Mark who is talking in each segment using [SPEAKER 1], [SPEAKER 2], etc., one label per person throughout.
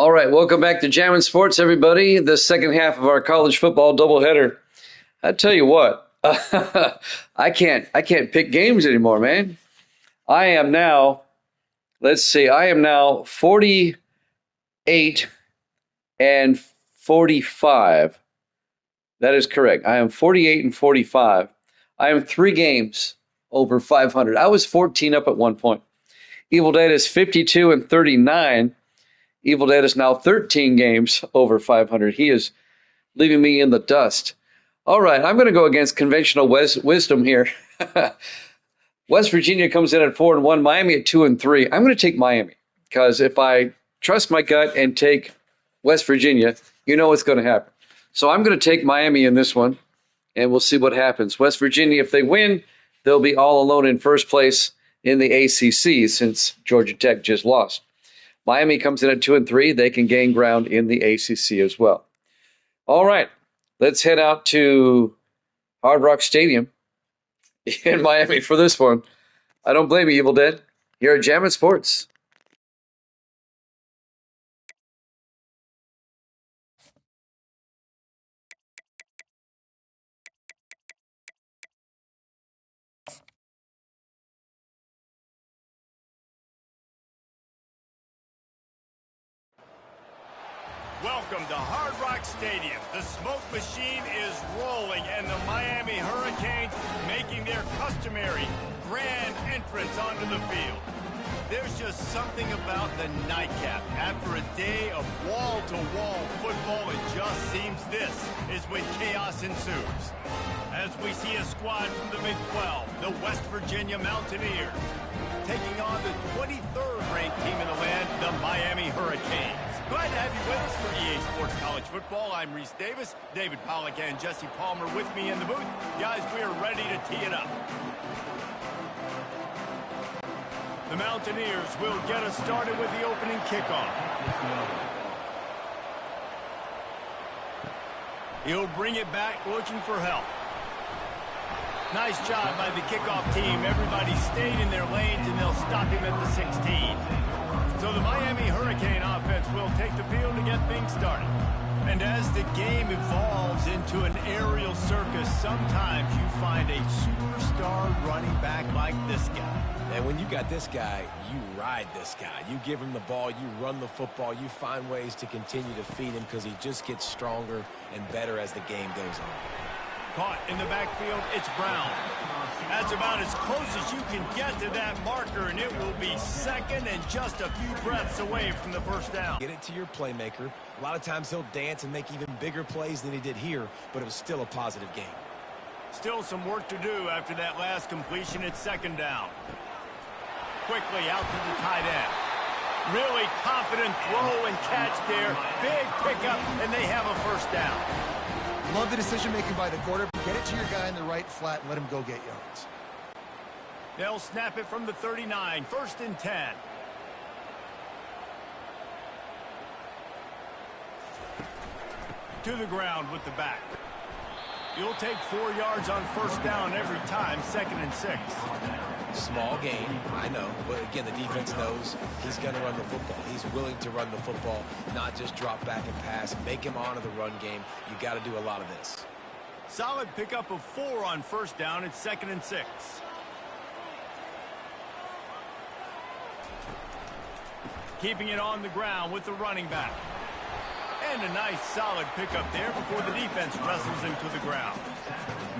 [SPEAKER 1] All right, welcome back to Jammin' Sports, everybody. The second half of our college football doubleheader. I tell you what, I can't pick games anymore, man. I am now, let's see, I am now 48 and 45. That is correct. I am 48 and 45. I am 3 games over 500. I was 14 up at one point. Evil Dead is 52 and 39. Evil Dead is now 13 games over 500. He is leaving me in the dust. All right, I'm going to go against conventional wisdom here. West Virginia comes in at 4-1, Miami at 2-3. I'm going to take Miami because if I trust my gut and take West Virginia, you know what's going to happen. So I'm going to take Miami in this one, and we'll see what happens. West Virginia, if they win, they'll be all alone in first place in the ACC since Georgia Tech just lost. Miami comes in at 2-3. They can gain ground in the ACC as well. All right, let's head out to Hard Rock Stadium in Miami for this one. I don't blame you, Evil Dead. Here at Jammin' Sports.
[SPEAKER 2] Welcome to Hard Rock Stadium. The smoke machine is rolling, and the Miami Hurricanes making their customary grand entrance onto the field. There's just something about the nightcap. After a day of wall-to-wall football, it just seems this is when chaos ensues. As we see a squad from the Big 12, the West Virginia Mountaineers, taking on the 23rd ranked team in the land, the Miami Hurricanes. Glad to have you with us for EA Sports College Football. I'm Reese Davis, David Pollack and Jesse Palmer with me in the booth. Guys, we are ready to tee it up. The Mountaineers will get us started with the opening kickoff. He'll bring it back looking for help. Nice job by the kickoff team. Everybody stayed in their lanes, and they'll stop him at the 16. So the Miami Hurricane offense will take the field to get things started. And as the game evolves into an aerial circus, sometimes you find a superstar running back like this guy.
[SPEAKER 3] And when you got this guy, you ride this guy. You give him the ball, you run the football, you find ways to continue to feed him because he just gets stronger and better as the game goes on.
[SPEAKER 2] Caught in the backfield, it's Brown. That's about as close as you can get to that marker, and it will be second and just a few breaths away from the first down.
[SPEAKER 3] Get it to your playmaker. A lot of times he'll dance and make even bigger plays than he did here, but it was still a positive game.
[SPEAKER 2] Still some work to do after that last completion. It's second down. Quickly out to the tight end. Really confident throw and catch there. Big pickup, and they have a first down.
[SPEAKER 4] Love the decision-making by the quarterback. Get it to your guy in the right flat and let him go get yards.
[SPEAKER 2] They'll snap it from the 39. First and 10. To the ground with the back. You'll take 4 yards on first down every time. Second and 6.
[SPEAKER 3] Small gain, I know, but again, the defense knows he's going to run the football. He's willing to run the football, not just drop back and pass, make him honor the run game. You got to do a lot of this.
[SPEAKER 2] Solid pickup of 4 on first down. It's second and 6. Keeping it on the ground with the running back. And a nice solid pickup there before the defense wrestles him to the ground.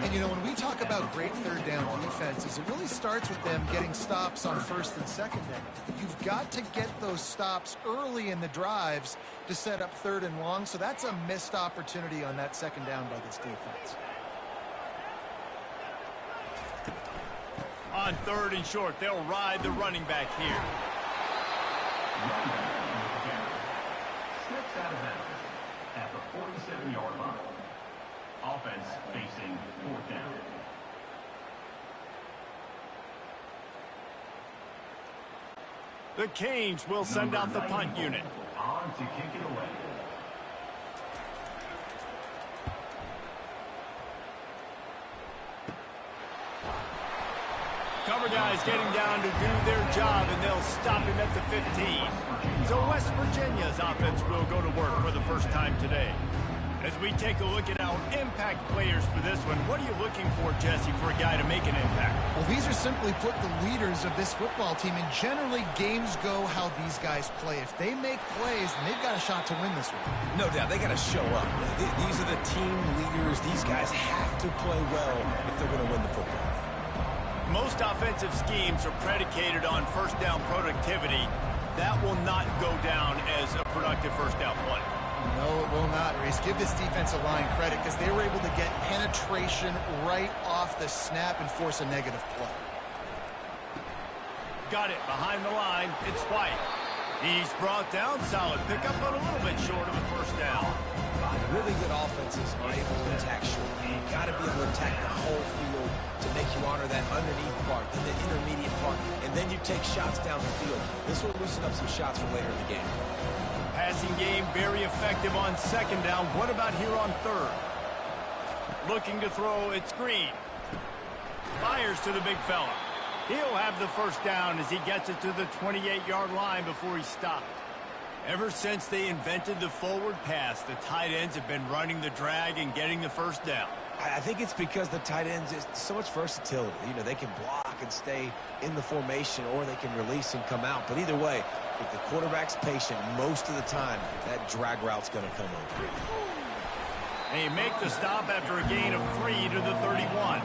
[SPEAKER 4] And, you know, when we talk about great third down defenses, it really starts with them getting stops on first and second down. You've got to get those stops early in the drives to set up third and long, so that's a missed opportunity on that second down by this defense.
[SPEAKER 2] On third and short, they'll ride the running back here.
[SPEAKER 5] Slips out of bounds at the 47-yard line. Offense facing fourth down.
[SPEAKER 2] The Canes will send out the punt unit.
[SPEAKER 5] On to kick it away.
[SPEAKER 2] cover guys getting down to do their job, and they'll stop him at the 15. So West Virginia's offense will go to work for the first time today. As we take a look at our impact players for this one, what are you looking for, Jesse, for a guy to make an impact?
[SPEAKER 4] Well, these are simply put the leaders of this football team, and generally games go how these guys play. If they make plays, then they've got a shot to win this one.
[SPEAKER 3] No doubt, they got to show up. These are the team leaders. These guys have to play well if they're going to win the football.
[SPEAKER 2] Most offensive schemes are predicated on first down productivity. That will not go down as a productive first down play.
[SPEAKER 4] No, it will not, Reese. Give this defensive line credit because they were able to get penetration right off the snap and force a negative play.
[SPEAKER 2] Got it behind the line. It's White. He's brought down. Solid pickup, but a little bit short of a first down.
[SPEAKER 3] Really good offenses are able to attack short. You've got to be able to attack the whole field to make you honor that underneath part, then the intermediate part, and then you take shots down the field. This will loosen up some shots for later in the game.
[SPEAKER 2] Passing game very effective on second down. What about here on third? Looking to throw, it's Green. Fires to the big fella. He'll have the first down as he gets it to the 28-yard line before he stopped. Ever since they invented the forward pass, the tight ends have been running the drag and getting the first down.
[SPEAKER 3] I think it's because the tight ends is so much versatility. You know, they can block and stay in the formation, or they can release and come out. But either way, if the quarterback's patient most of the time, that drag route's going to come over.
[SPEAKER 2] They make the stop after a gain of 3 to the 31.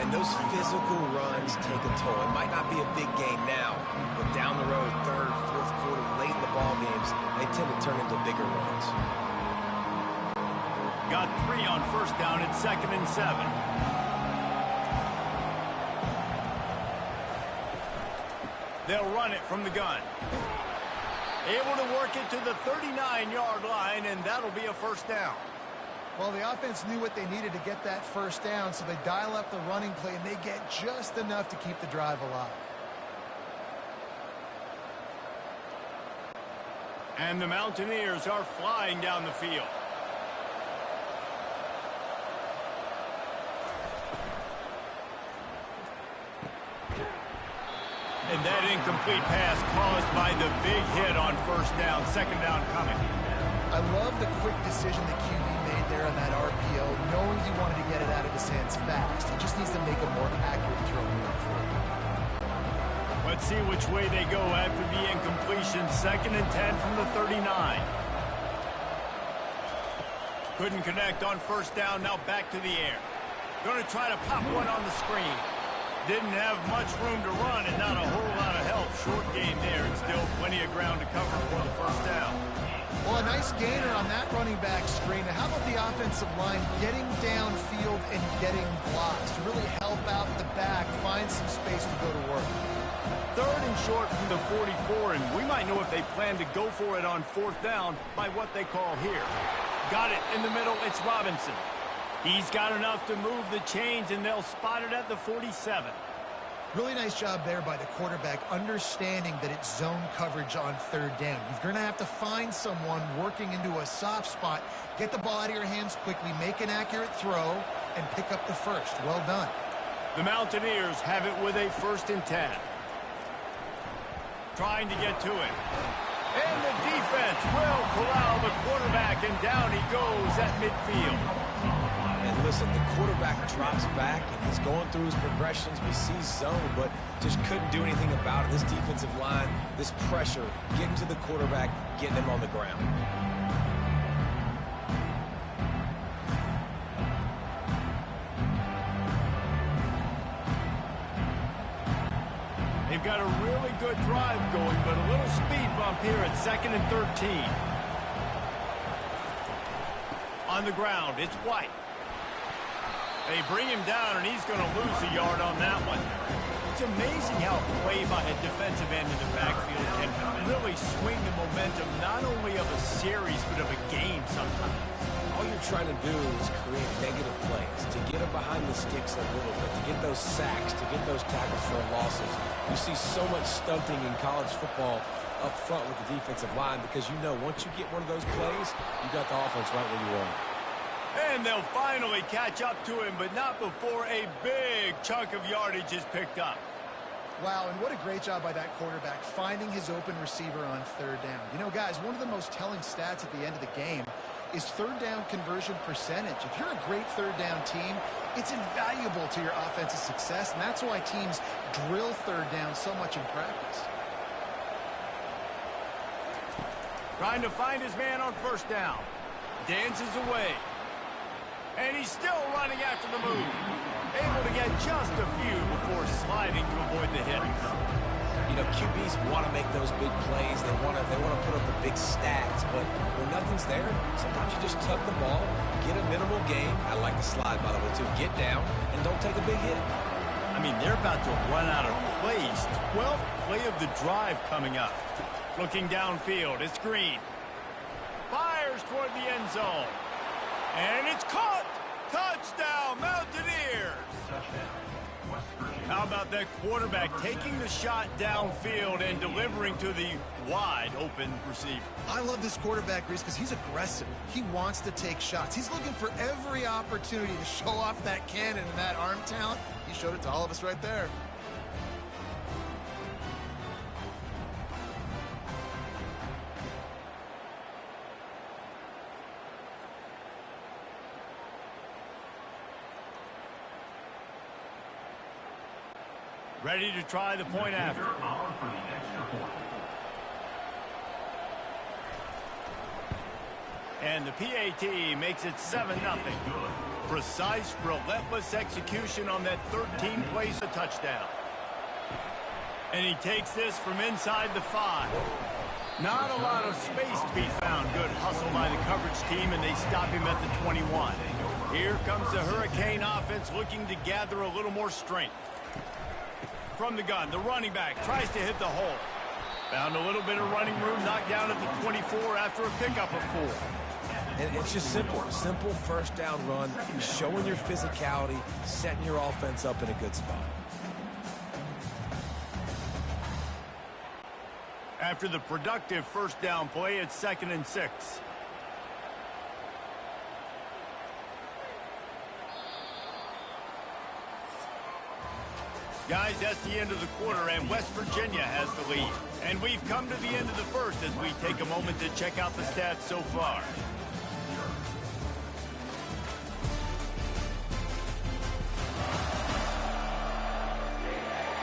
[SPEAKER 3] And those physical runs take a toll. It might not be a big gain now, but down the road, third, fourth quarter, late in the ball games, they tend to turn into bigger runs.
[SPEAKER 2] Got 3 on first down at 2nd and 7. They'll run it from the gun. Able to work it to the 39-yard line, and that'll be a first down.
[SPEAKER 4] Well, the offense knew what they needed to get that first down, so they dial up the running play, and they get just enough to keep the drive alive.
[SPEAKER 2] And the Mountaineers are flying down the field. And that incomplete pass caused by the big hit on first down. Second down coming.
[SPEAKER 4] I love the quick decision that QB made there on that RPO, knowing he wanted to get it out of his hands fast. He just needs to make a more accurate throw moving forward.
[SPEAKER 2] Let's see which way they go after the incompletion. 2nd and 10 from the 39. Couldn't connect on first down. Now back to the air. Going to try to pop one on the screen. Didn't have much room to run and not a whole lot of help. Short gain there and still plenty of ground to cover for the first down.
[SPEAKER 4] Well, a nice gainer on that running back screen. How about the offensive line getting downfield and getting blocks to really help out the back, find some space to go to work?
[SPEAKER 2] 3rd and short from the 44, and we might know if they plan to go for it on 4th down by what they call here. Got it in the middle. It's Robinson. He's got enough to move the chains, and they'll spot it at the 47.
[SPEAKER 4] Really nice job there by the quarterback, understanding that it's zone coverage on 3rd down. You're going to have to find someone working into a soft spot, get the ball out of your hands quickly, make an accurate throw, and pick up the first. Well done.
[SPEAKER 2] The Mountaineers have it with a 1st and 10. Trying to get to it. And the defense will corral the quarterback, and down he goes at midfield.
[SPEAKER 3] And listen, the quarterback drops back, and he's going through his progressions. We see zone, but just couldn't do anything about it. This defensive line, this pressure, getting to the quarterback, getting him on the ground.
[SPEAKER 2] They've got a really good drive going, but a little speed bump here at 2nd and 13. On the ground, it's White. They bring him down, and he's going to lose a yard on that one. It's amazing how a play by a defensive end in the backfield can really swing the momentum not only of a series, but of a game sometimes.
[SPEAKER 3] All you're trying to do is create negative plays, to get them behind the sticks a little bit, to get those sacks, to get those tackles for losses. You see so much stunting in college football up front with the defensive line because you know once you get one of those plays, you got the offense right where you want.
[SPEAKER 2] And they'll finally catch up to him, but not before a big chunk of yardage is picked up.
[SPEAKER 4] Wow, and what a great job by that quarterback finding his open receiver on third down. You know, guys, one of the most telling stats at the end of the game is third down conversion percentage. If you're a great third down team, it's invaluable to your offensive success, and that's why teams drill third down so much in practice.
[SPEAKER 2] Trying to find his man on first down. Dances away. And he's still running after the move. Able to get just a few before sliding to avoid the hit.
[SPEAKER 3] You know, QBs want to make those big plays. They want to put up the big stats. But when nothing's there, sometimes you just tuck the ball, get a minimal gain. I like the slide, by the way, too. Get down and don't take a big hit.
[SPEAKER 2] I mean, they're about to run out of plays. 12th play of the drive coming up. Looking downfield, it's Green. Fires toward the end zone. And it's caught! Touchdown, Mountaineers! How about that quarterback taking the shot downfield and delivering to the wide-open receiver?
[SPEAKER 4] I love this quarterback, Reese, because he's aggressive. He wants to take shots. He's looking for every opportunity to show off that cannon and that arm talent. He showed it to all of us right there.
[SPEAKER 2] Ready to try the point after. And the PAT makes it 7-0. Precise, relentless execution on that 13 plays a touchdown. And he takes this from inside the 5. Not a lot of space to be found. Good hustle by the coverage team, and they stop him at the 21. Here comes the Hurricane offense looking to gather a little more strength. From the gun, the running back tries to hit the hole. Found a little bit of running room, knocked down at the 24 after a pickup of 4.
[SPEAKER 3] And it's just simple. Simple first down run, showing your physicality, setting your offense up in a good spot.
[SPEAKER 2] After the productive first down play, it's 2nd and 6. Guys, that's the end of the quarter, and West Virginia has the lead. And we've come to the end of the first as we take a moment to check out the stats so far.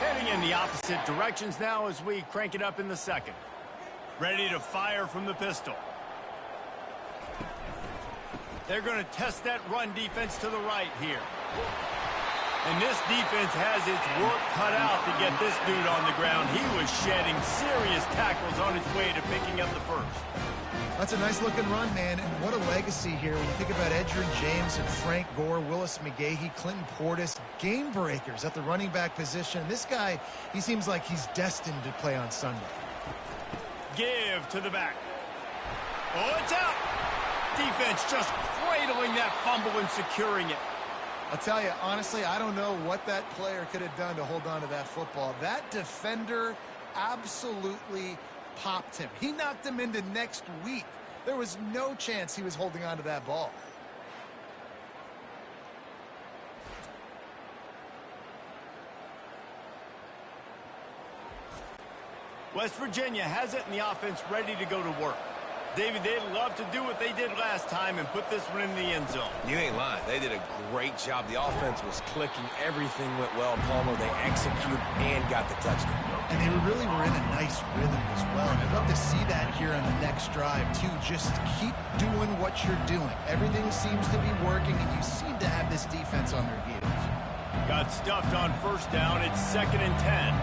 [SPEAKER 2] Heading in the opposite directions now as we crank it up in the second. Ready to fire from the pistol. They're going to test that run defense to the right here. And this defense has its work cut out to get this dude on the ground. He was shedding serious tackles on his way to picking up the first.
[SPEAKER 4] That's a nice-looking run, man, and what a legacy here. When you think about Edgerrin James and Frank Gore, Willis McGahee, Clinton Portis, game breakers at the running back position. This guy, he seems like he's destined to play on Sunday.
[SPEAKER 2] Give to the back. Oh, it's out. Defense just cradling that fumble and securing it.
[SPEAKER 4] I'll tell you, honestly, I don't know what that player could have done to hold on to that football. That defender absolutely popped him. He knocked him into next week. There was no chance he was holding on to that ball.
[SPEAKER 2] West Virginia has it in the offense ready to go to work. David, they'd love to do what they did last time and put this one in the end zone.
[SPEAKER 3] You ain't lying. They did a great job. The offense was clicking. Everything went well. Palmer, they executed and got the touchdown.
[SPEAKER 4] And they really were in a nice rhythm as well. And I'd love to see that here on the next drive, too. Just keep doing what you're doing. Everything seems to be working, and you seem to have this defense on their heels.
[SPEAKER 2] Got stuffed on first down. It's 2nd and 10.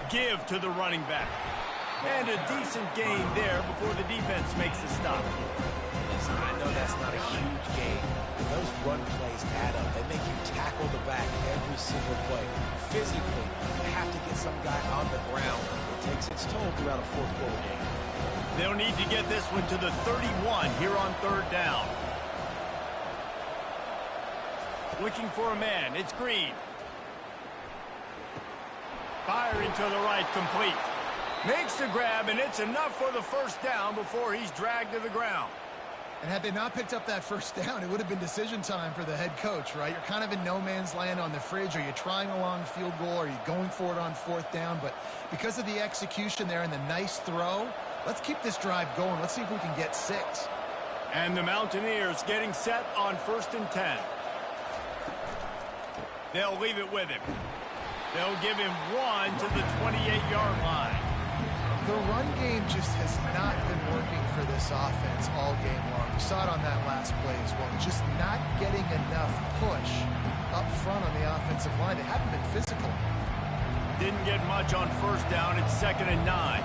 [SPEAKER 2] Give to the running back. And a decent gain there before the defense makes the stop.
[SPEAKER 3] Listen, I know that's not a huge gain, but those run plays add up. They make you tackle the back every single play. Physically, you have to get some guy on the ground. It takes its toll throughout a fourth quarter game.
[SPEAKER 2] They'll need to get this one to the 31 here on third down. Looking for a man. It's Green. Firing to the right, complete. Makes the grab, and it's enough for the first down before he's dragged to the ground.
[SPEAKER 4] And had they not picked up that first down, it would have been decision time for the head coach, right? You're kind of in no man's land on the fridge. Are you trying a long field goal? Are you going for it on fourth down? But because of the execution there and the nice throw, let's keep this drive going. Let's see if we can get 6.
[SPEAKER 2] And the Mountaineers getting set on 1st and 10. They'll leave it with him. They'll give him 1 to the 28-yard line.
[SPEAKER 4] The run game just has not been working for this offense all game long. We saw it on that last play as well. Just not getting enough push up front on the offensive line. They haven't been physical.
[SPEAKER 2] Didn't get much on first down. It's 2nd and 9.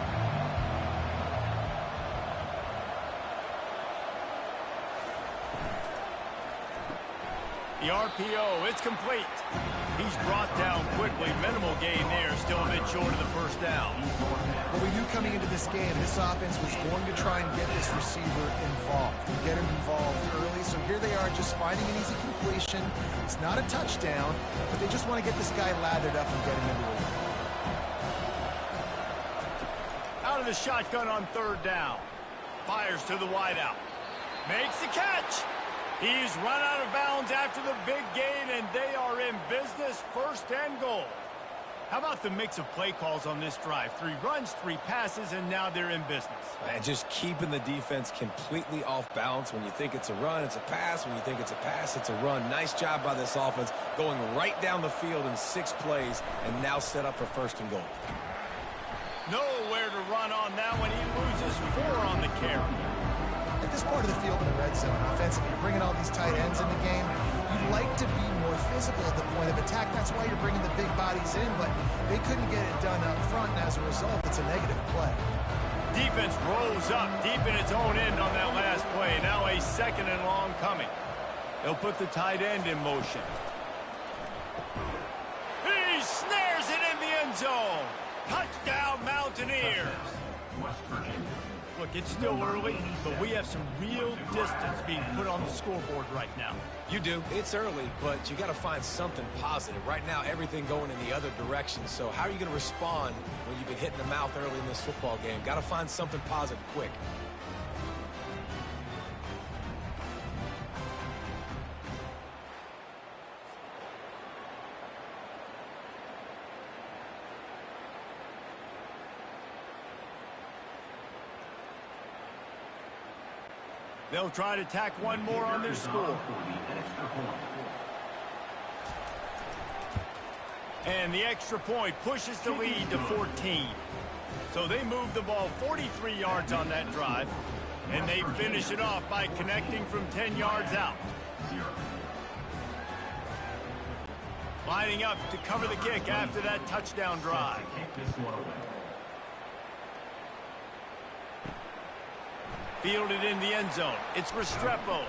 [SPEAKER 2] The RPO, it's complete. He's brought down quickly. Minimal gain there, still a bit short of the first down.
[SPEAKER 4] Well, we knew coming into this game, this offense was going to try and get this receiver involved, and get him involved early. So here they are just finding an easy completion. It's not a touchdown, but they just want to get this guy lathered up and get him into the run.
[SPEAKER 2] Out of the shotgun on 3rd down. Fires to the wideout. Makes the catch. He's run out of bounds after the big gain, and they are in business, 1st and goal. How about the mix of play calls on this drive? 3 runs, 3 passes, and now they're in business.
[SPEAKER 3] And just keeping the defense completely off balance. When you think it's a run, it's a pass. When you think it's a pass, it's a run. Nice job by this offense going right down the field in 6 plays and now set up for 1st and goal.
[SPEAKER 2] Nowhere to run on that one. He loses 4 on the carry.
[SPEAKER 4] At this part of the field in the red zone, offensively, you're bringing all these tight ends in the game. You'd like to be more physical at the point of attack. That's why you're bringing the big bodies in, but they couldn't get it done up front, and as a result, it's a negative play.
[SPEAKER 2] Defense rolls up deep in its own end on that last play. Now a 2nd and long coming. They'll put the tight end in motion. He snares it in the end zone. Touchdown, Mountaineers.
[SPEAKER 5] West Virginia.
[SPEAKER 2] Look, it's still early, but we have some real distance being put on the scoreboard right now.
[SPEAKER 3] You do. It's early, but you got to find something positive. Right now, everything going in the other direction. So how are you going to respond when you've been hit in the mouth early in this football game? Got to find something positive quick.
[SPEAKER 2] They'll try to tack one more on their score. And the extra point pushes the lead to 14. So they move the ball 43 yards on that drive, and they finish it off by connecting from 10 yards out. Lining up to cover the kick after that touchdown drive. Fielded in the end zone. It's Restrepo.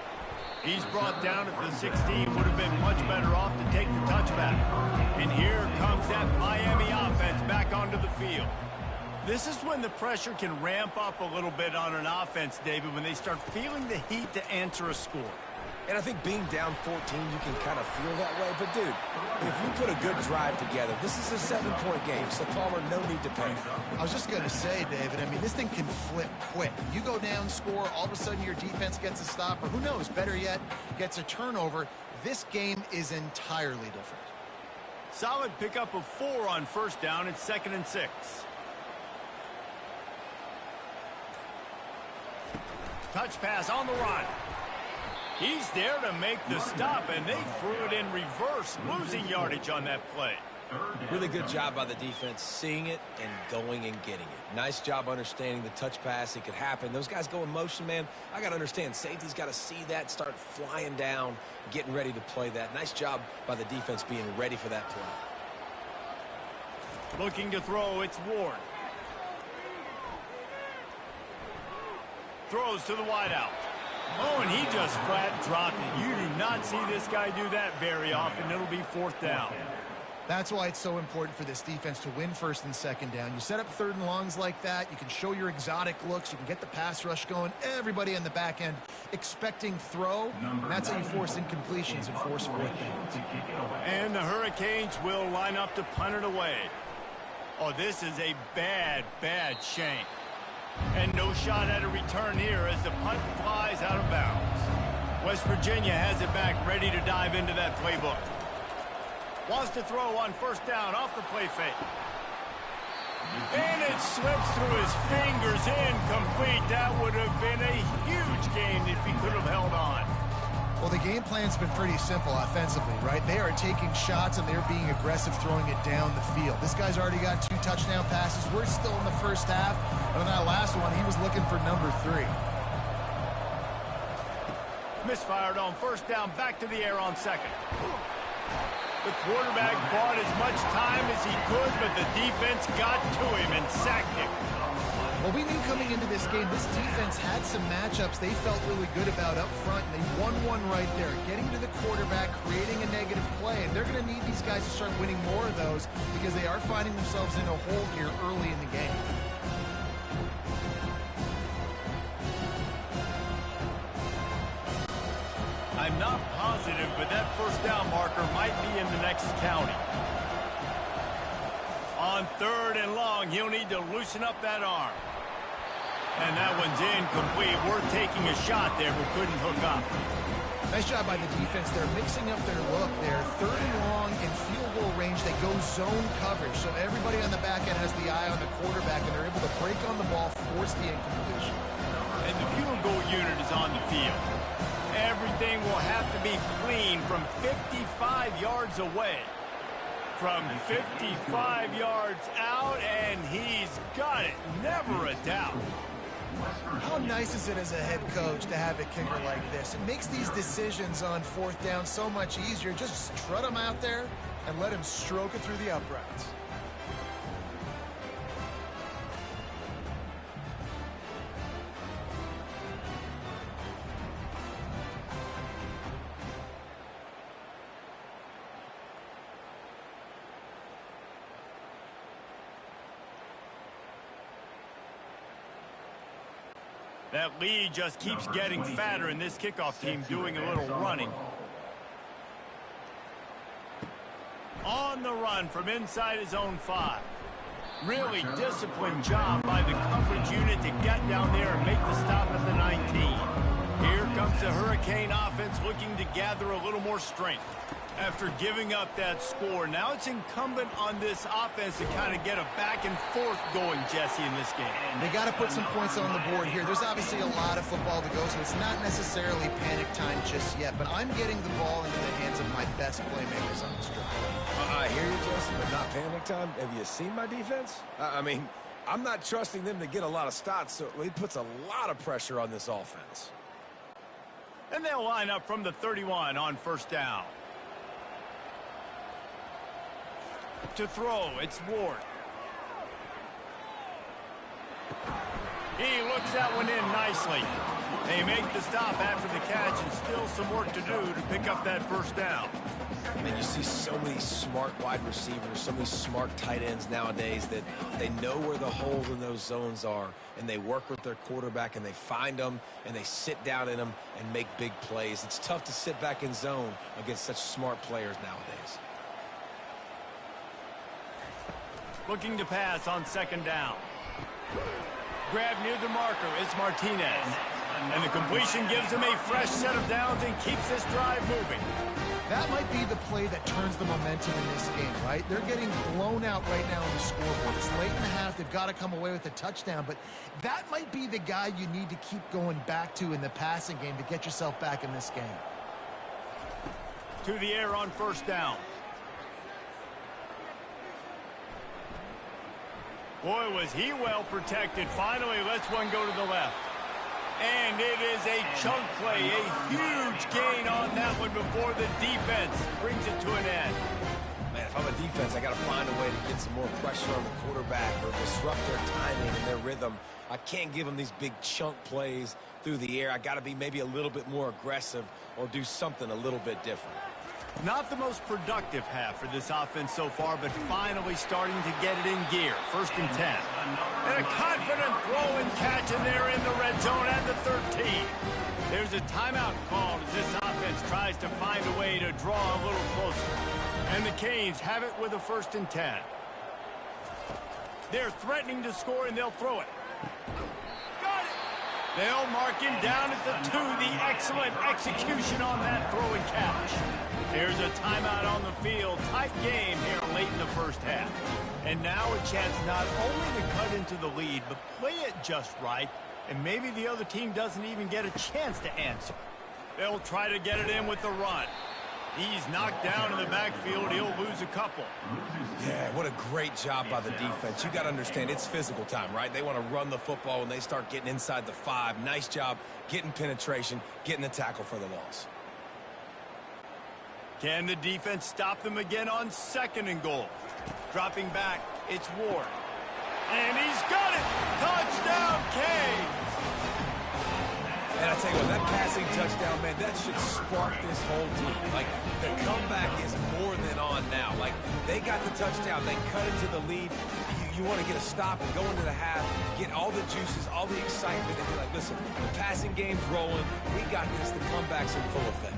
[SPEAKER 2] He's brought down at the 16. Would have been much better off to take the touchback. And here comes that Miami offense back onto the field. This is when the pressure can ramp up a little bit on an offense, David, when they start feeling the heat to answer a score.
[SPEAKER 3] And I think being down 14, you can kind of feel that way. But, dude, if you put a good drive together, this is a 7-point game, so Palmer, no need to panic.
[SPEAKER 4] I was just going to say, David, I mean, this thing can flip quick. You go down, score, all of a sudden your defense gets a stop, or who knows, better yet, gets a turnover. This game is entirely different.
[SPEAKER 2] Solid pickup of 4 on first down. It's 2nd and 6. Touch pass on the run. He's there to make the stop, and they threw it in reverse, losing yardage on that play.
[SPEAKER 3] Really good job by the defense, seeing it and going and getting it. Nice job understanding the touch pass. It could happen. Those guys go in motion, man. I got to understand, safety's got to see that, start flying down, getting ready to play that. Nice job by the defense being ready for that play.
[SPEAKER 2] Looking to throw, it's Ward. Throws to the wideout. Oh, and he just flat dropped it. You do not see this guy do that very often. It'll be 4th down.
[SPEAKER 4] That's why it's so important for this defense to win 1st and 2nd down. You set up 3rd and longs like that. You can show your exotic looks. You can get the pass rush going. Everybody in the back end expecting throw. And that's how you force incompletions and force 4th downs.
[SPEAKER 2] And the Hurricanes will line up to punt it away. Oh, this is a bad, bad shank. And no shot at a return here as the punt flies out of bounds. West Virginia has it back, ready to dive into that playbook. Wants to throw on first down off the play fake. And it slips through his fingers, incomplete. That would have been a huge gain if he could have held on.
[SPEAKER 4] Well, the game plan's been pretty simple offensively, right? They are taking shots and they're being aggressive throwing it down the field. This guy's already got 2 touchdown passes. We're still in the first half. And on that last one, he was looking for number 3.
[SPEAKER 2] Misfired on first down, back to the air on second. The quarterback bought as much time as he could, but the defense got to him and sacked him.
[SPEAKER 4] Well, we knew coming into this game, this defense had some matchups they felt really good about up front, and they won one right there, getting to the quarterback, creating a negative play, and they're going to need these guys to start winning more of those because they are finding themselves in a hole here early in the game.
[SPEAKER 2] I'm not positive, but that first down marker might be in the next county. On third and long, he'll need to loosen up that arm. And that one's incomplete. Worth taking a shot there, but couldn't hook up.
[SPEAKER 4] Nice job by the defense. They're mixing up their look there. Third and long in field goal range, they go zone coverage. So everybody on the back end has the eye on the quarterback, and they're able to break on the ball, force the incompletion.
[SPEAKER 2] And the field goal unit is on the field. Everything will have to be clean from 55 yards away. From 55 yards out, and he's got it. Never a doubt.
[SPEAKER 4] How nice is it as a head coach to have a kicker like this? It makes these decisions on fourth down so much easier. Just strut him out there and let him stroke it through the uprights.
[SPEAKER 2] That lead just keeps getting fatter, and this kickoff team doing a little running. On the run from inside his own 5. Really disciplined job by the coverage unit to get down there and make the stop at the 19. Here comes the Hurricane offense looking to gather a little more strength. After giving up that score, now it's incumbent on this offense to kind of get a back and forth going, Jesse, in this game.
[SPEAKER 4] They got to put some points on the board here. There's obviously a lot of football to go, so it's not necessarily panic time just yet, but I'm getting the ball into the hands of my best playmakers on the strip.
[SPEAKER 3] I hear you, Jesse, but not panic time. Have you seen my defense? I mean, I'm not trusting them to get a lot of stops, so it puts a lot of pressure on this offense.
[SPEAKER 2] And they'll line up from the 31 on first down. To throw, it's Ward. He looks that one in nicely. They make the stop after the catch, and still some work to do to pick up that first down.
[SPEAKER 3] Man, you see so many smart wide receivers, so many smart tight ends nowadays that they know where the holes in those zones are, and they work with their quarterback, and they find them, and they sit down in them and make big plays. It's tough to sit back in zone against such smart players nowadays.
[SPEAKER 2] Looking to pass on second down. Grab near the marker, it's Martinez. And the completion gives him a fresh set of downs and keeps this drive moving.
[SPEAKER 4] That might be the play that turns the momentum in this game, right? They're getting blown out right now on the scoreboard. It's late in the half. They've got to come away with a touchdown, but that might be the guy you need to keep going back to in the passing game to get yourself back in this game.
[SPEAKER 2] To the air on first down. Boy, was he well protected. Finally lets one go to the left. And it is a chunk play, a huge gain on that one before the defense brings it to an end.
[SPEAKER 3] Man, if I'm a defense, I got to find a way to get some more pressure on the quarterback or disrupt their timing and their rhythm. I can't give them these big chunk plays through the air. I got to be maybe a little bit more aggressive or do something a little bit different.
[SPEAKER 2] Not the most productive half for this offense so far, but finally starting to get it in gear. First and 10. And a confident throw and catch, and they're in the red zone at the 13. There's a timeout called as this offense tries to find a way to draw a little closer. And the Canes have it with a first and 10. They're threatening to score, and they'll throw it. Got it! They'll mark him down at the 2. The excellent execution on that throw and catch. There's a timeout on the field. Tight game here late in the first half. And now a chance not only to cut into the lead, but play it just right, and maybe the other team doesn't even get a chance to answer. They'll try to get it in with the run. He's knocked down in the backfield. He'll lose a couple.
[SPEAKER 3] Yeah, what a great job by the defense. You got to understand, it's physical time, right? They want to run the football when they start getting inside the 5. Nice job getting penetration, getting the tackle for the loss.
[SPEAKER 2] Can the defense stop them again on 2nd and goal? Dropping back, it's Ward. And he's got it! Touchdown, Canes!
[SPEAKER 3] And I tell you what, that passing touchdown, man, that should spark this whole team. Like, the comeback is more than on now. Like, they got the touchdown. They cut into the lead. You want to get a stop and go into the half, get all the juices, all the excitement, and be like, listen, the passing game's rolling. We got this. The comeback's in full effect.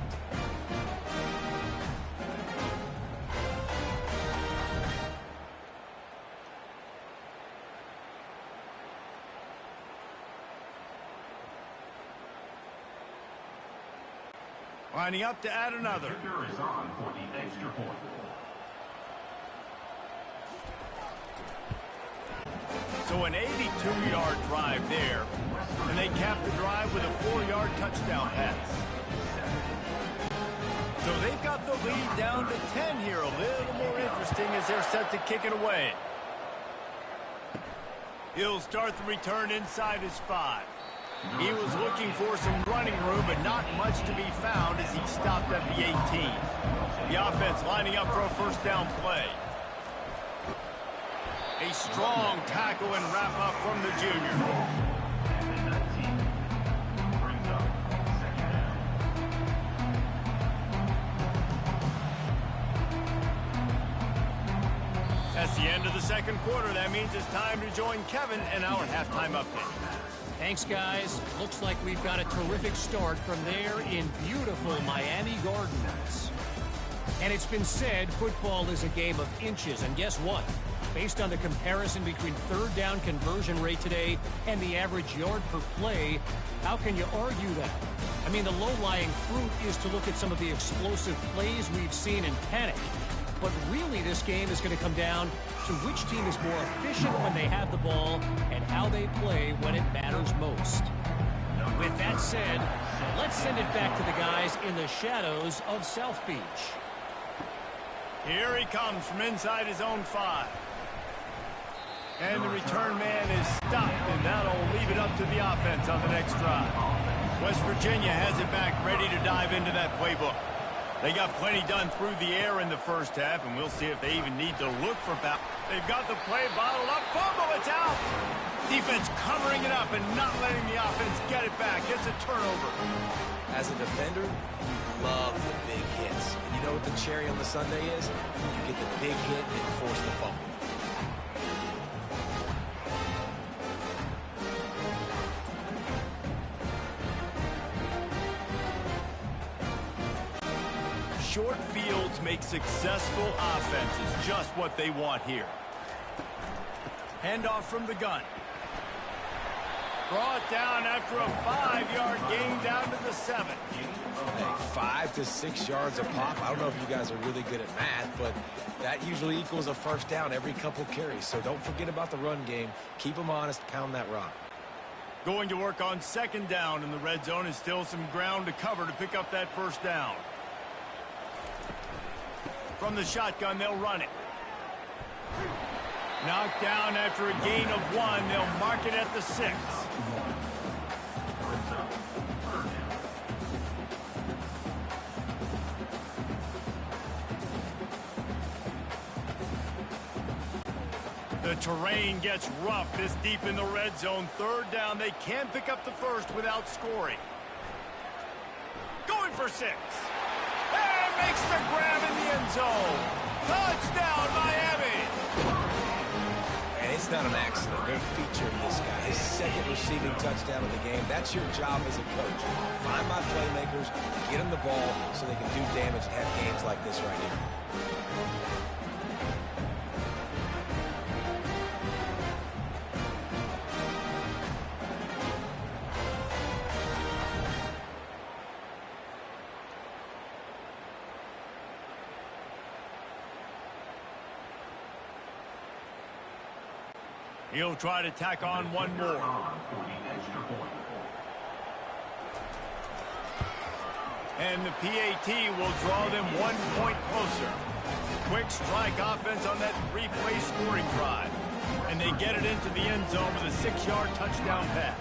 [SPEAKER 2] Lining up to add another.
[SPEAKER 5] Kicker is on for the extra point.
[SPEAKER 2] So an 82-yard drive there, and they cap the drive with a 4-yard touchdown pass. So they've got the lead down to 10 here. A little more interesting as they're set to kick it away. He'll start the return inside his 5. He was looking for some running room, but not much to be found as he stopped at the 18. The offense lining up for a first down play. A strong tackle and wrap up from the junior.
[SPEAKER 5] And the 19 brings up 2nd down.
[SPEAKER 2] That's the end of the 2nd quarter. That means it's time to join Kevin and our halftime update.
[SPEAKER 6] Thanks, guys. Looks like we've got a terrific start from there in beautiful Miami Gardens. And it's been said football is a game of inches. And guess what? Based on the comparison between 3rd down conversion rate today and the average yard per play, how can you argue that? I mean, the low-lying fruit is to look at some of the explosive plays we've seen in panic. But really, this game is going to come down to which team is more efficient when they have the ball and how they play when it matters most. With that said, let's send it back to the guys in the shadows of South Beach.
[SPEAKER 2] Here he comes from inside his own 5. And the return man is stopped, and that'll leave it up to the offense on the next drive. West Virginia has it back, ready to dive into that playbook. They got plenty done through the air in the first half, and we'll see if they even need to look for foul. They've got the play bottled up. Fumble, it's out! Defense covering it up and not letting the offense get it back. Gets a turnover.
[SPEAKER 3] As a defender, you love the big hits. And you know what the cherry on the sundae is? You get the big hit and force the fumble.
[SPEAKER 2] Short fields make successful offenses just what they want here. Handoff from the gun. Brought down after a 5-yard gain down to the 7.
[SPEAKER 3] Hey, 5 to 6 yards a pop. I don't know if you guys are really good at math, but that usually equals a first down every couple carries. So don't forget about the run game. Keep them honest. Pound that rock.
[SPEAKER 2] Going to work on 2nd down in the red zone, and still some ground to cover to pick up that first down. From the shotgun, they'll run it. Knocked down after a gain of 1. They'll mark it at the 6. The terrain gets rough this deep in the red zone. 3rd down. They can pick up the first without scoring. Going for 6. And makes the grab in the end zone. Touchdown, Miami.
[SPEAKER 3] And it's not an accident. They're featuring this guy. His 2nd receiving touchdown of the game. That's your job as a coach. Find my playmakers, get them the ball so they can do damage and have games like this right here.
[SPEAKER 2] He'll try to tack on one more. And the PAT will draw them 1 point closer. Quick strike offense on that 3-play scoring drive. And they get it into the end zone with a 6-yard touchdown pass.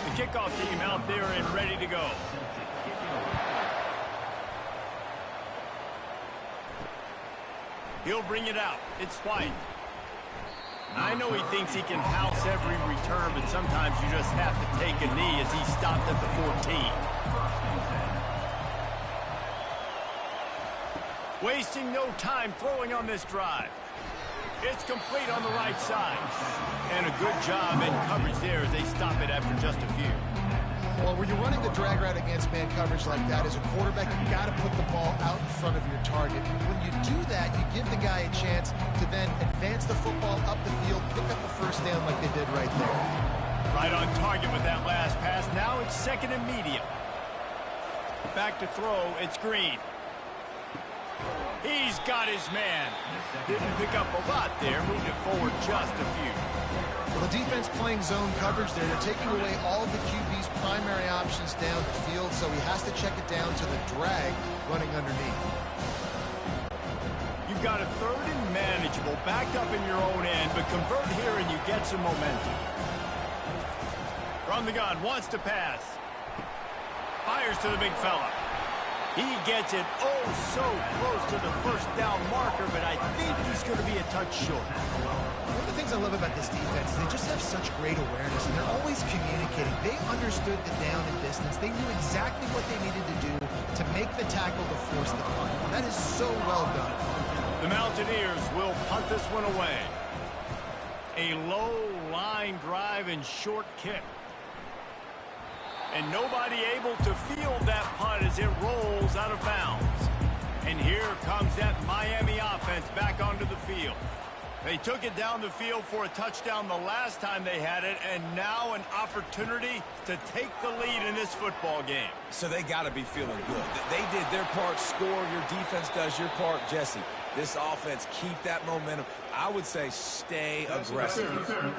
[SPEAKER 2] The kickoff team out there and ready to go. He'll bring it out. It's White. I know he thinks he can house every return, but sometimes you just have to take a knee as he stopped at the 14. Wasting no time throwing on this drive. It's complete on the right side. And a good job in coverage there as they stop it after just a few.
[SPEAKER 4] Well, when you're running the drag route against man coverage like that, as a quarterback, you got to put the ball out in front of your target. When you do that, you give the guy a chance to then advance the football up the field, pick up the first down like they did right there.
[SPEAKER 2] Right on target with that last pass. Now it's 2nd and medium. Back to throw. It's Green. He's got his man. Didn't pick up a lot there. Moved it forward just a few.
[SPEAKER 4] Well, the defense playing zone coverage there. They're taking away all of the QB's primary options down the field, so he has to check it down to the drag running underneath.
[SPEAKER 2] You've got a 3rd and manageable, backed up in your own end, but convert here and you get some momentum. From the gun, wants to pass. Fires to the big fella. He gets it oh so close to the first down marker, but I think he's going to be a touch short.
[SPEAKER 4] One of the things I love about this defense is they just have such great awareness, and they're always communicating. They understood the down and distance. They knew exactly what they needed to do to make the tackle to force the punt. That is so well done.
[SPEAKER 2] The Mountaineers will punt this one away. A low line drive and short kick. And nobody able to field that punt as it rolls out of bounds. And here comes that Miami offense back onto the field. They took it down the field for a touchdown the last time they had it, and now an opportunity to take the lead in this football game.
[SPEAKER 3] So they got to be feeling good. They did their part, score. Your defense does your part, Jesse. This offense, keep that momentum. I would say stay aggressive.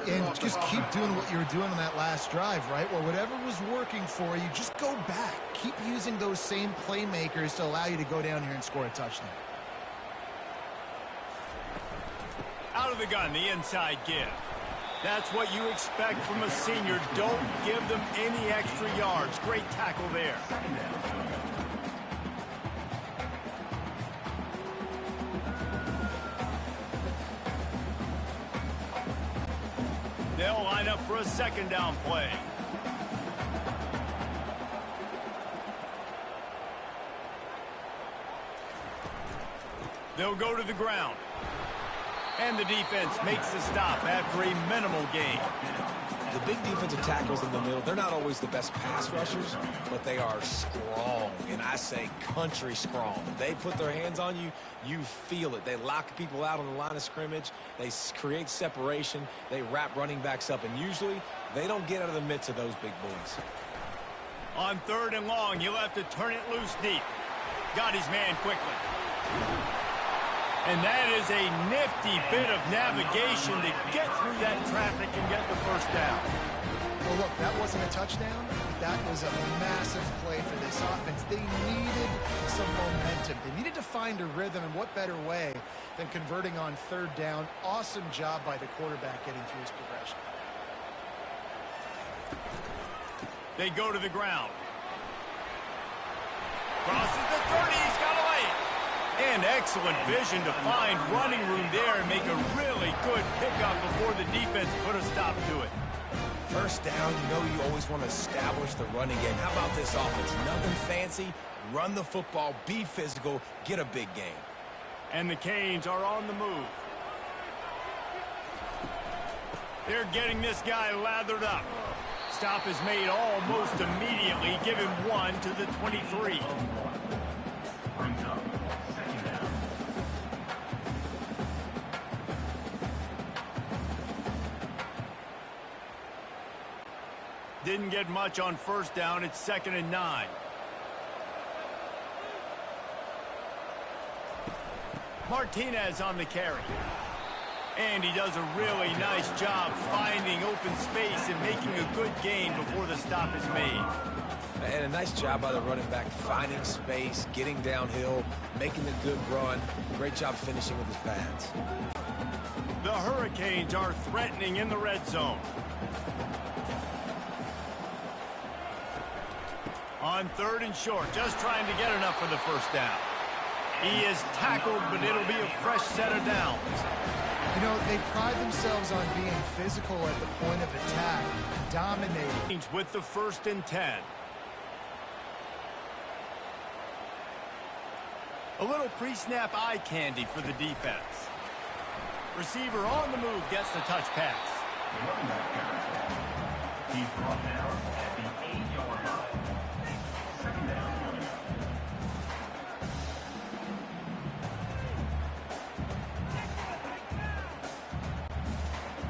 [SPEAKER 4] And just keep doing what you were doing on that last drive, right? Well, whatever was working for you, just go back. Keep using those same playmakers to allow you to go down here and score a touchdown.
[SPEAKER 2] Out of the gun, the inside give. That's what you expect from a senior. Don't give them any extra yards. Great tackle there. They'll line up for a 2nd down play. They'll go to the ground. And the defense makes the stop after a minimal gain.
[SPEAKER 3] The big defensive tackles in the middle, they're not always the best pass rushers, but they are strong, and I say country strong. They put their hands on you, you feel it. They lock people out on the line of scrimmage. They create separation. They wrap running backs up, and usually they don't get out of the midst of those big boys.
[SPEAKER 2] On 3rd and long, you'll have to turn it loose deep. Got his man quickly. And that is a nifty bit of navigation to get through that traffic and get the first down.
[SPEAKER 4] Well, look, that wasn't a touchdown. That was a massive play for this offense. They needed some momentum. They needed to find a rhythm, and what better way than converting on 3rd down. Awesome job by the quarterback getting through his progression.
[SPEAKER 2] They go to the ground. Crosses the 30. He's got away. And excellent vision to find running room there and make a really good pickup before the defense put a stop to it.
[SPEAKER 3] First down, you know you always want to establish the running game. How about this offense? Nothing fancy. Run the football, be physical, get a big gain.
[SPEAKER 2] And the Canes are on the move. They're getting this guy lathered up. Stop is made almost immediately. Give him 1 to the 23. Didn't get much on 1st down. It's 2nd and 9. Martinez on the carry. And he does a really nice job finding open space and making a good gain before the stop is made.
[SPEAKER 3] And a nice job by the running back, finding space, getting downhill, making a good run. Great job finishing with his pads.
[SPEAKER 2] The Hurricanes are threatening in the red zone. On 3rd and short, just trying to get enough for the first down. He is tackled, but it'll be a fresh set of downs.
[SPEAKER 4] You know, they pride themselves on being physical at the point of attack, dominating.
[SPEAKER 2] With the 1st and 10. A little pre-snap eye candy for the defense. Receiver on the move gets the touch pass.
[SPEAKER 5] The running back carries. He's brought down at the 8-yard line. Second down coming up.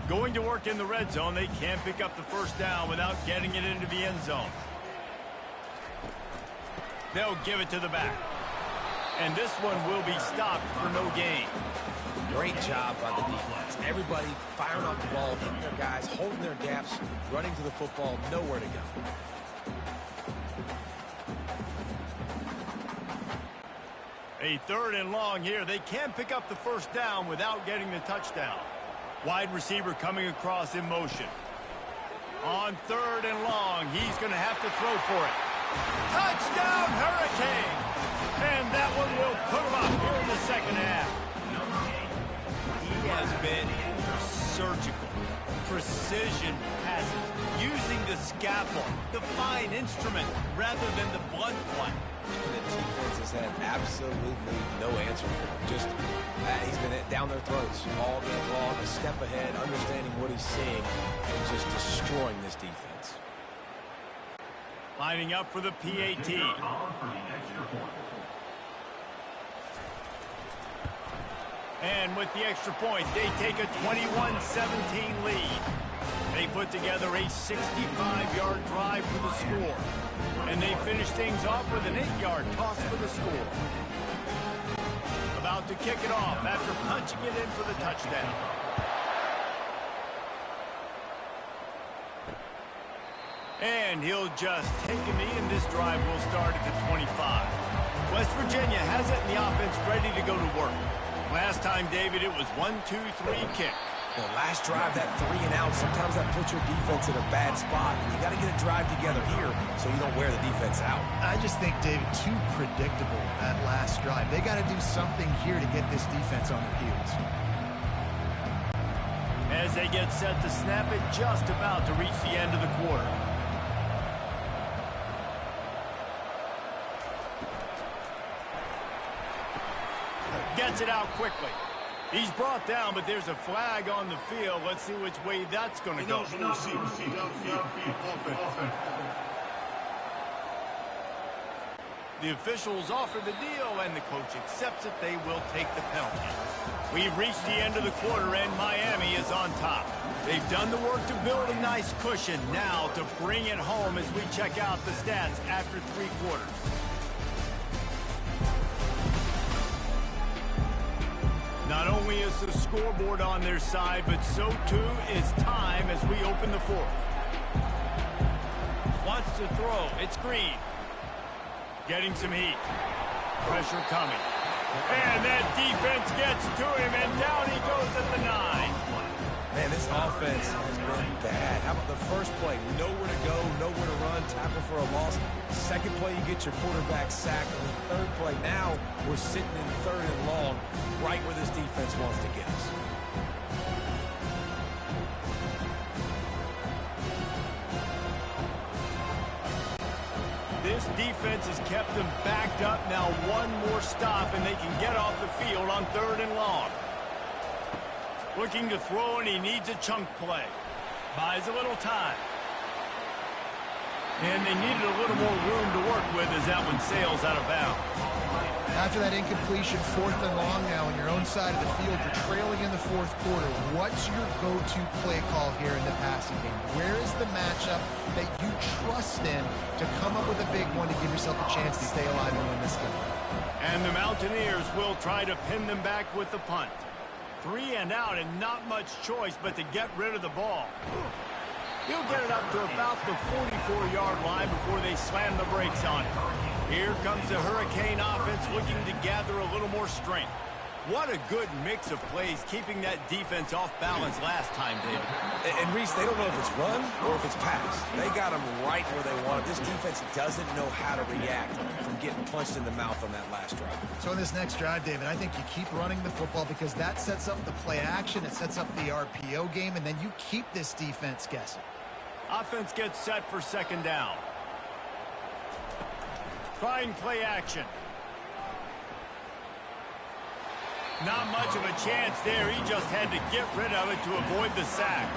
[SPEAKER 2] Going to work in the red zone, they can't pick up the first down without getting it into the end zone. They'll give it to the back. And this one will be stopped for no gain.
[SPEAKER 3] Great job by the defense. Everybody firing off the ball, hitting their guys, holding their gaps, running to the football, nowhere to go.
[SPEAKER 2] A 3rd and long here. They can't pick up the first down without getting the touchdown. Wide receiver coming across in motion. On 3rd and long, he's going to have to throw for it. Touchdown, Hurricane! And that one will put him up here in the second half. He has been surgical, precision passes, using the scalpel, the fine instrument, rather than the blunt one.
[SPEAKER 3] And the defense has had absolutely no answer for him. Just, he's been down their throats all game long, a step ahead, understanding what he's seeing, and just destroying this defense.
[SPEAKER 2] Lining up for the PAT.
[SPEAKER 5] On for the extra point.
[SPEAKER 2] And with the extra point, they take a 21-17 lead. They put together a 65-yard drive for the score. And they finish things off with an 8-yard toss for the score. About to kick it off after punching it in for the touchdown. And he'll just take a knee, and this drive will start at the 25. West Virginia has it in the offense ready to go to work. Last time, David, it was 1-2-3 kick.
[SPEAKER 3] The last drive, that 3 and out, sometimes that puts your defense in a bad spot. And you got to get a drive together here so you don't wear the defense out.
[SPEAKER 4] I just think, David, too predictable, that last drive. They got to do something here to get this defense on their heels.
[SPEAKER 2] As they get set to snap it, just about to reach the end of the quarter. Gets it out quickly. He's brought down, but there's a flag on the field. Let's see which way that's going to go. The officials offer the deal, and the coach accepts it. They will take the penalty. We've reached the end of the quarter, and Miami is on top. They've done the work to build a nice cushion. Now to bring it home as we check out the stats after 3 quarters. Not only is the scoreboard on their side, but so too is time as we open the 4th. Wants to throw. It's Green. Getting some heat. Pressure coming. And that defense gets to him, and down he goes at the 9.
[SPEAKER 3] Man, this offense has been bad. How about the first play? Nowhere to go, nowhere to run, tackle for a loss. Second play, you get your quarterback sacked. And the third play, now we're sitting in 3rd and long, right where this defense wants to get us.
[SPEAKER 2] This defense has kept them backed up. Now one more stop, and they can get off the field on 3rd and long. Looking to throw, and he needs a chunk play. Buys a little time. And they needed a little more room to work with as that one sails out of bounds.
[SPEAKER 4] After that incompletion, 4th and long now on your own side of the field, you're trailing in the 4th quarter. What's your go-to play call here in the passing game? Where is the matchup that you trust in to come up with a big one to give yourself a chance to stay alive and win this game?
[SPEAKER 2] And the Mountaineers will try to pin them back with the punt. 3 and out and not much choice but to get rid of the ball. He'll get it up to about the 44-yard line before they slam the brakes on it. Here comes the Hurricane offense looking to gather a little more strength. What a good mix of plays, keeping that defense off balance last time, David.
[SPEAKER 3] And Reese, they don't know if it's run or if it's pass. They got them right where they want it. This defense doesn't know how to react from getting punched in the mouth on that last drive.
[SPEAKER 4] So in this next drive, David, I think you keep running the football because that sets up the play action, it sets up the RPO game, and then you keep this defense guessing.
[SPEAKER 2] Offense gets set for second down. Trying play action. Not much of a chance there. He just had to get rid of it to avoid the sack.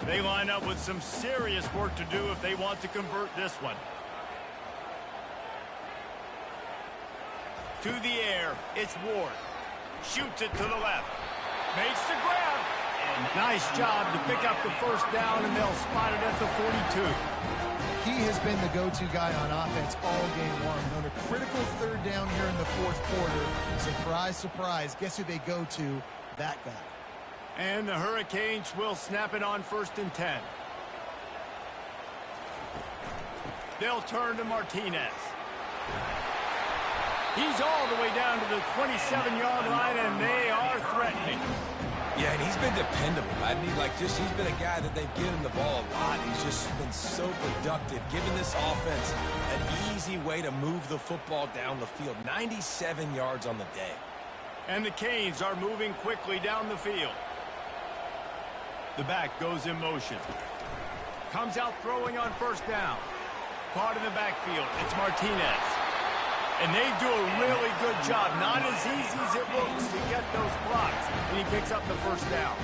[SPEAKER 2] They line up with some serious work to do if they want to convert this one. To the air, it's Ward. Shoots it to the left. Makes the grab. Nice job to pick up the first down, and they'll spot it at the 42.
[SPEAKER 4] He has been the go-to guy on offense all game long. On a critical third down here in the fourth quarter, surprise, surprise, guess who they go to? That guy.
[SPEAKER 2] And the Hurricanes will snap it on 1st and 10. They'll turn to Martinez. He's all the way down to the 27-yard line, and they are threatening.
[SPEAKER 3] Yeah, and he's been dependable. He's been a guy that they've given the ball a lot. He's just been so productive, giving this offense an easy way to move the football down the field. 97 yards on the day.
[SPEAKER 2] And the Canes are moving quickly down the field. The back goes in motion. Comes out throwing on first down. Caught in the backfield. It's Martinez. And they do a really good job. Not as easy as it looks to get those blocks. And he picks up the first down.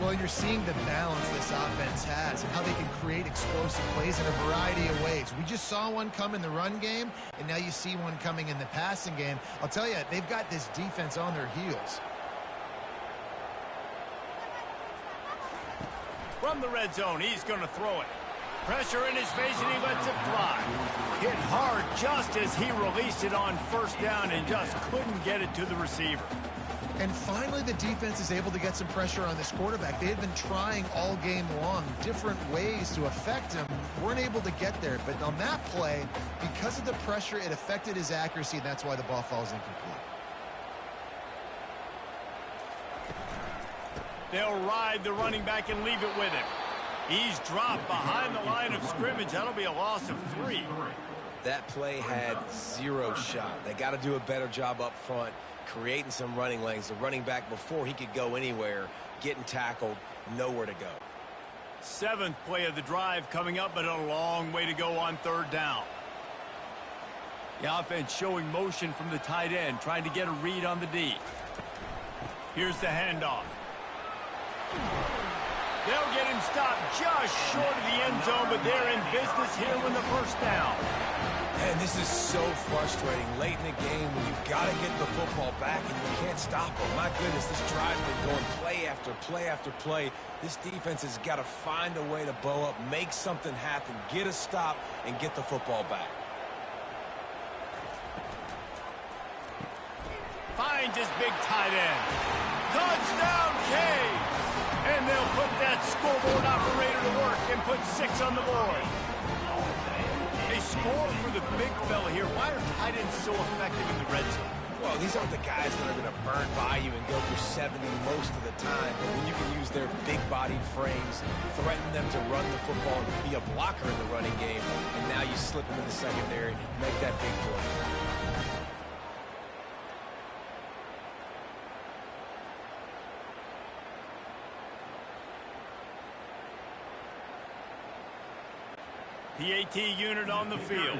[SPEAKER 4] Well, you're seeing the balance this offense has and how they can create explosive plays in a variety of ways. We just saw one come in the run game, and now you see one coming in the passing game. I'll tell you, they've got this defense on their heels.
[SPEAKER 2] From the red zone, he's going to throw it. Pressure in his face, and he lets it fly. Hit hard just as he released it on first down and just couldn't get it to the receiver.
[SPEAKER 4] And finally, the defense is able to get some pressure on this quarterback. They had been trying all game long different ways to affect him. Weren't able to get there. But on that play, because of the pressure, it affected his accuracy, and that's why the ball falls incomplete.
[SPEAKER 2] They'll ride the running back and leave it with him. He's dropped behind the line of scrimmage. That'll be a loss of 3.
[SPEAKER 3] That play had 0 shot. They got to do a better job up front, creating some running lanes. The running back, before he could go anywhere, getting tackled, nowhere to go.
[SPEAKER 2] 7th play of the drive coming up, but a long way to go on third down. The offense showing motion from the tight end, trying to get a read on the D. Here's the handoff. They'll get him stopped just short of the end zone, but they're in business here with the first down.
[SPEAKER 3] And this is so frustrating late in the game when you've got to get the football back and you can't stop them. My goodness, this drive's been going play after play after play. This defense has got to find a way to bow up, make something happen, get a stop, and get the football back.
[SPEAKER 2] Finds his big tight end. Touchdown, Canes! And they'll put that scoreboard operator to work and put 6 on the board. They score for the big fella here. Why are tight ends so effective in the red zone?
[SPEAKER 3] Well, these aren't the guys that are going to burn by you and go for 70 most of the time. But when you can use their big-bodied frames, threaten them to run the football and be a blocker in the running game, and now you slip them in the secondary, make that big play.
[SPEAKER 2] PAT unit on the field.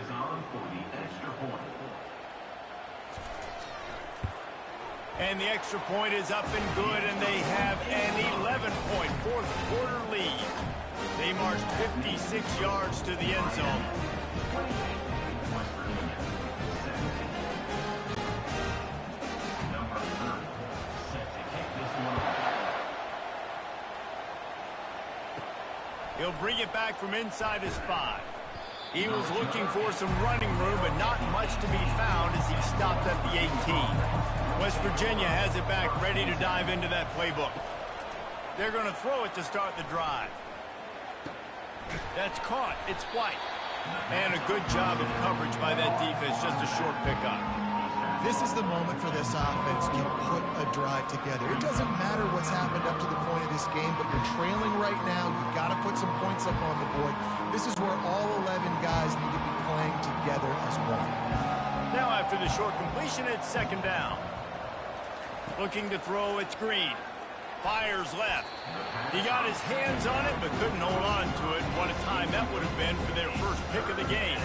[SPEAKER 2] And the extra point is up and good, and they have an 11-point fourth-quarter lead. They marched 56 yards to the end zone. He'll bring it back from inside his 5. He was looking for some running room, but not much to be found as he stopped at the 18. West Virginia has it back, ready to dive into that playbook. They're going to throw it to start the drive. That's caught. It's White. And a good job of coverage by that defense, just a short pickup.
[SPEAKER 4] This is the moment for this offense to put a drive together. It doesn't matter what's happened up to the point of this game, but you're trailing right now. You've got to put some points up on the board. This is where all 11 guys need to be playing together as one.
[SPEAKER 2] Now after the short completion, it's second down. Looking to throw, it's Green. Fires left. He got his hands on it, but couldn't hold on to it. What a time that would have been for their first pick of the game.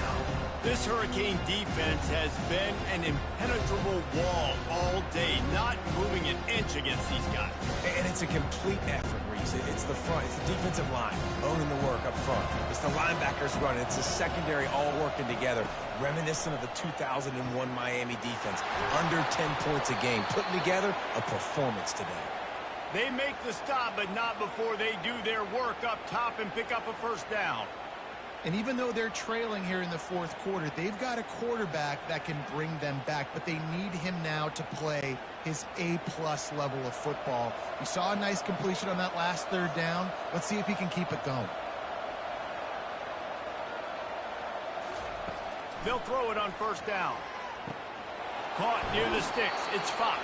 [SPEAKER 2] This Hurricane defense has been an impenetrable wall all day, not moving an inch against these guys.
[SPEAKER 3] And it's a complete effort, Reese. It's the front. It's the defensive line owning the work up front. It's the linebackers running. It's the secondary all working together, reminiscent of the 2001 Miami defense. Under 10 points a game, putting together a performance today.
[SPEAKER 2] They make the stop, but not before they do their work up top and pick up a first down.
[SPEAKER 4] And even though they're trailing here in the fourth quarter, they've got a quarterback that can bring them back, but they need him now to play his A-plus level of football. We saw a nice completion on that last third down. Let's see if he can keep it going.
[SPEAKER 2] They'll throw it on first down. Caught near the sticks. It's Fox.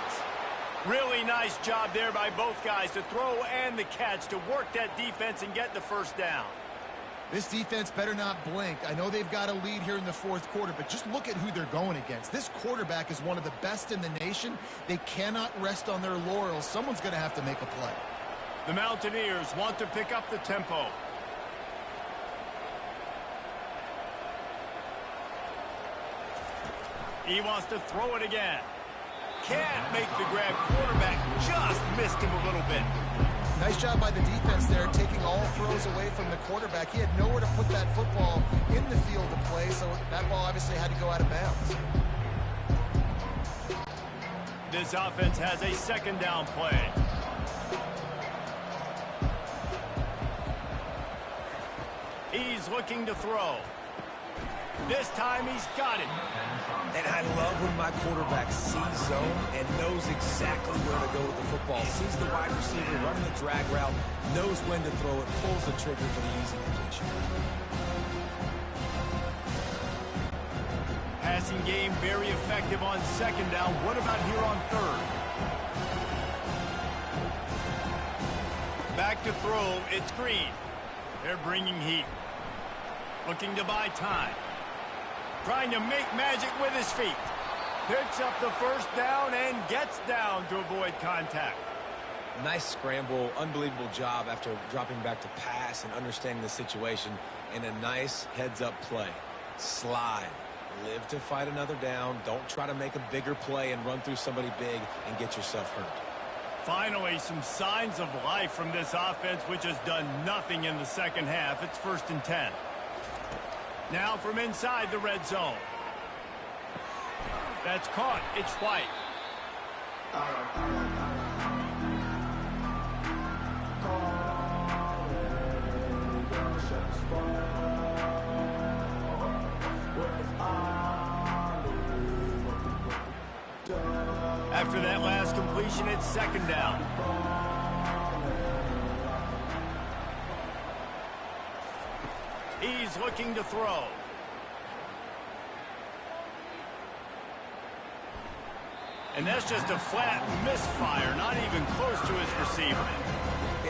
[SPEAKER 2] Really nice job there by both guys to throw and the catch to work that defense and get the first down.
[SPEAKER 4] This defense better not blink. I know they've got a lead here in the fourth quarter, but just look at who they're going against. This quarterback is one of the best in the nation. They cannot rest on their laurels. Someone's going to have to make a play.
[SPEAKER 2] The Mountaineers want to pick up the tempo. He wants to throw it again. Can't make the grab. Quarterback just missed him a little bit.
[SPEAKER 4] Nice job by the defense there, taking all throws away from the quarterback. He had nowhere to put that football in the field to play, so that ball obviously had to go out of bounds.
[SPEAKER 2] This offense has a second down play. He's looking to throw. This time he's got it.
[SPEAKER 3] And I love when my quarterback sees zone and knows exactly where to go with the football. Sees the wide receiver running the drag route, knows when to throw it, pulls the trigger for the easy completion.
[SPEAKER 2] Passing game very effective on second down. What about here on third? Back to throw. It's Green. They're bringing heat. Looking to buy time. Trying to make magic with his feet. Picks up the first down and gets down to avoid contact.
[SPEAKER 3] Nice scramble, unbelievable job after dropping back to pass and understanding the situation, and a nice heads-up play. Slide. Live to fight another down. Don't try to make a bigger play and run through somebody big and get yourself hurt.
[SPEAKER 2] Finally, some signs of life from this offense, which has done nothing in the second half. It's 1st and 10. Now from inside the red zone. That's caught. It's White. After that last completion, it's second down. He's looking to throw. And that's just a flat misfire, not even close to his receiver.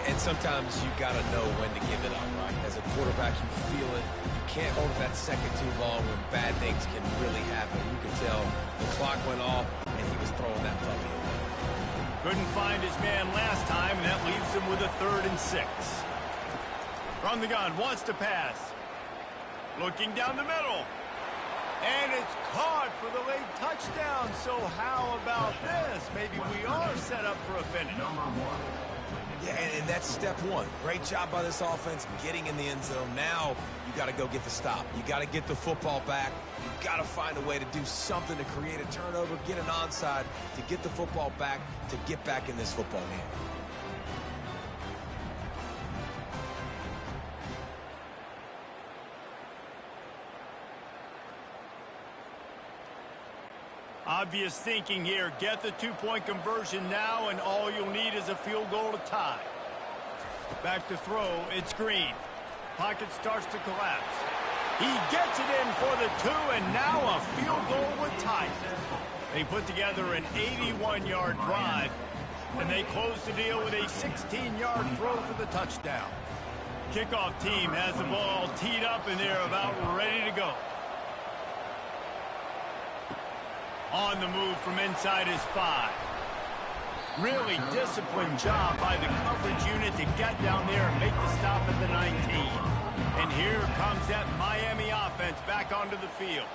[SPEAKER 3] And sometimes you got to know when to give it up, right? As a quarterback, you feel it. You can't hold it that second too long when bad things can really happen. You can tell the clock went off, and he was throwing that puppy away.
[SPEAKER 2] Couldn't find his man last time, and that leaves him with a 3rd and 6. From the gun, wants to pass. Looking down the middle. And it's caught for the late touchdown. So how about this? Maybe we are set up for a finish.
[SPEAKER 3] Yeah, and that's step one. Great job by this offense getting in the end zone. Now you got to go get the stop. You got to get the football back. You got to find a way to do something to create a turnover, get an onside, to get the football back, to get back in this football game.
[SPEAKER 2] Obvious thinking here. Get the two-point conversion now, and all you'll need is a field goal to tie. Back to throw. It's Green. Pocket starts to collapse. He gets it in for the two, and now a field goal would tie it. They put together an 81-yard drive, and they close the deal with a 16-yard throw for the touchdown. Kickoff team has the ball teed up, and they're about ready to go. On the move from inside his 5. Really disciplined job by the coverage unit to get down there and make the stop at the 19. And here comes that Miami offense back onto the field.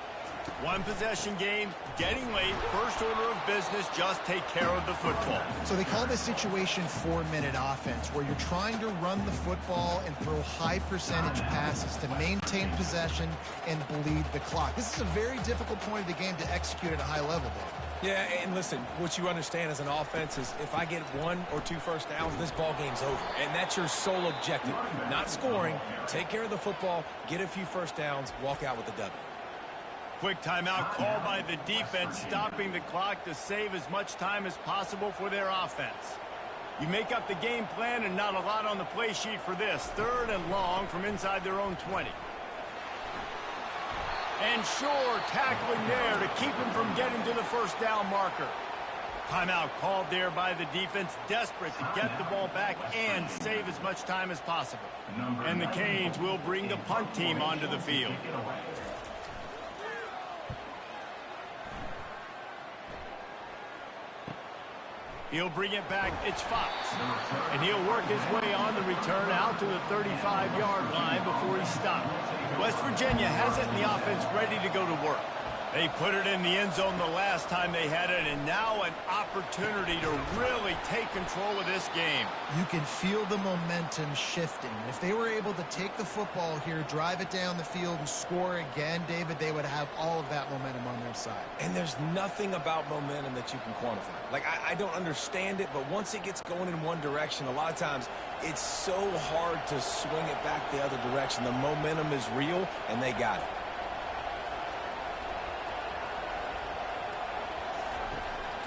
[SPEAKER 2] One possession game, getting late, first order of business, just take care of the football.
[SPEAKER 4] So they call this situation 4-minute offense, where you're trying to run the football and throw high percentage passes to maintain possession and bleed the clock. This is a very difficult point of the game to execute at a high level, Dave.
[SPEAKER 3] Yeah, and listen, what you understand as an offense is if I get 1 or 2 first downs, this ball game's over. And that's your sole objective. Not scoring, take care of the football, get a few first downs, walk out with the W.
[SPEAKER 2] Quick timeout called by the defense, stopping the clock to save as much time as possible for their offense. You make up the game plan, and not a lot on the play sheet for this. 3rd and long from inside their own 20. And Shore tackling there to keep him from getting to the first down marker. Timeout called there by the defense, desperate to get the ball back and save as much time as possible. And the Canes will bring the punt team onto the field. He'll bring it back. It's Fox. And he'll work his way on the return out to the 35-yard line before he's stopped. West Virginia has it, and the offense ready to go to work. They put it in the end zone the last time they had it, and now an opportunity to really take control of this game.
[SPEAKER 4] You can feel the momentum shifting. If they were able to take the football here, drive it down the field, and score again, David, they would have all of that momentum on their side.
[SPEAKER 3] And there's nothing about momentum that you can quantify. Like, I don't understand it, but once it gets going in one direction, a lot of times it's so hard to swing it back the other direction. The momentum is real, and they got it.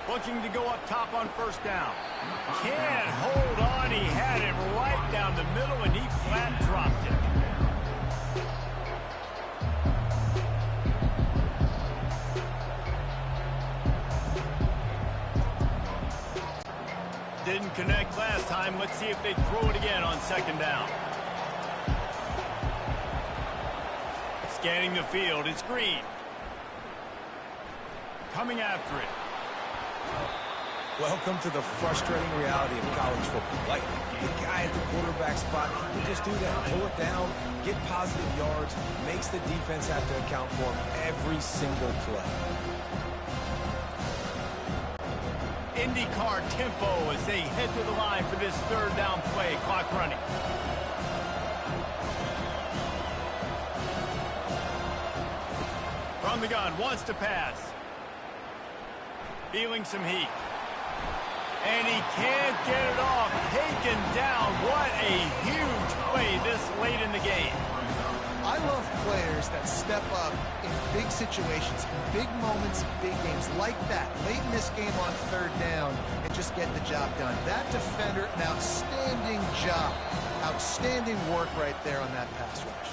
[SPEAKER 2] Looking to go up top on first down. Can't hold on. He had it right down the middle, and he flat dropped it. Didn't connect last time. Let's see if they throw it again on second down. Scanning the field, it's Green. Coming after it.
[SPEAKER 3] Welcome to the frustrating reality of college football. Like, the guy at the quarterback spot, he can just do that. Pull it down, get positive yards, makes the defense have to account for him every single play.
[SPEAKER 2] IndyCar tempo as they head to the line for this third down play. Clock running. From the gun, wants to pass. Feeling some heat. And he can't get it off. Taken down. What a huge play this late in the game.
[SPEAKER 4] I love players that step up in big situations, in big moments, big games like that. Late in this game on third down and just get the job done. That defender, an outstanding job. Outstanding work right there on that pass rush.